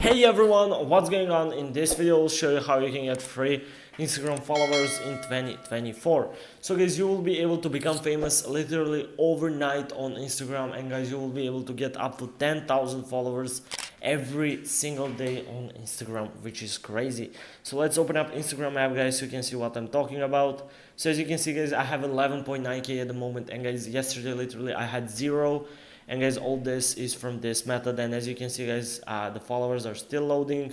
Hey everyone, what's going on? In this video I'll show you how you can get free Instagram followers in 2024. So guys, you will be able to become famous literally overnight on Instagram, and guys, you will be able to get up to 10,000 followers every single day on Instagram, which is crazy. So let's open up Instagram app, guys, so you can see what I'm talking about. So as you can see, guys, I have 11.9k at the moment, and guys, yesterday literally I had zero. And guys, all this is from this method, and as you can see, guys, the followers are still loading.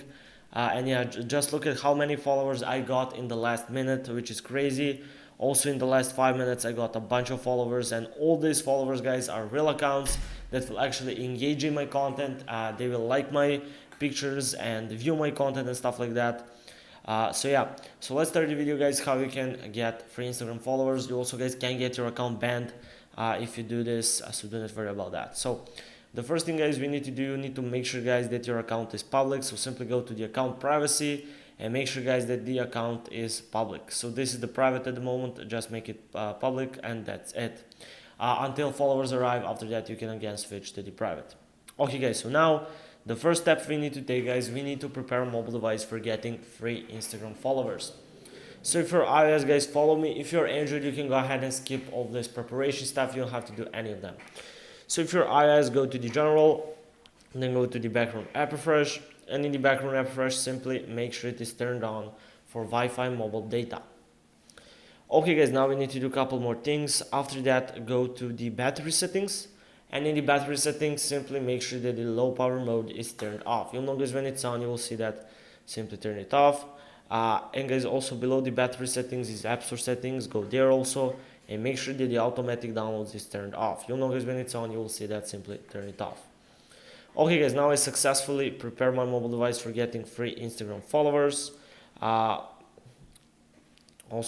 And yeah, just look at how many followers I got in the last minute, which is crazy. Also in the last 5 minutes I got a bunch of followers, and all these followers, guys, are real accounts that will actually engage in my content. They will like my pictures and view my content and stuff like that. So yeah, so let's start the video, guys, how you can get free Instagram followers. You also, guys, can get your account banned if you do this, so do not worry about that. So the first thing, guys, we need to do, you need to make sure, guys, that your account is public. So simply go to the account privacy and make sure, guys, that the account is public. So this is the private at the moment, just make it public, and that's it. Until followers arrive. After that you can again switch to the private. Okay, guys, so now the first step we need to take, guys, we need to prepare a mobile device for getting free Instagram followers. So if you're iOS, guys, follow me. If you're Android, you can go ahead and skip all this preparation stuff. You don't have to do any of them. So if you're iOS, go to the general, and then go to the background app refresh, and in the background app refresh, simply make sure it is turned on for Wi-Fi mobile data. Okay, guys, now we need to do a couple more things. After that, go to the battery settings, and in the battery settings, simply make sure that the low power mode is turned off. You'll notice when it's on, you will see that. Simply turn it off. And guys, also below the battery settings is App Store settings. Go there also and make sure that the automatic downloads is turned off. You'll notice when it's on, you will see that. Simply turn it off. Okay, guys, now I successfully prepare my mobile device for getting free Instagram followers. Also,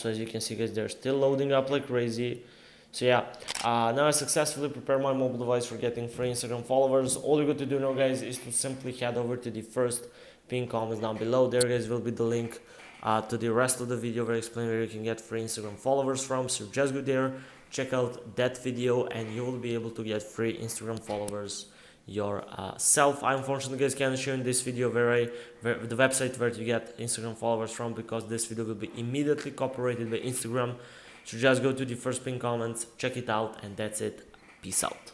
as you can see, guys, they're still loading up like crazy. So yeah, now I successfully prepare my mobile device for getting free Instagram followers. All you got to do now, guys, is to simply head over to the first pinned comments down below. There, guys, will be the link to the rest of the video where I explain where you can get free Instagram followers from. So just go there, check out that video, and you will be able to get free Instagram followers yourself. I unfortunately, guys, cannot show in this video the website where you get Instagram followers from, because this video will be immediately copyrighted by Instagram. So just go to the first pinned comments, check it out, and that's it. Peace out.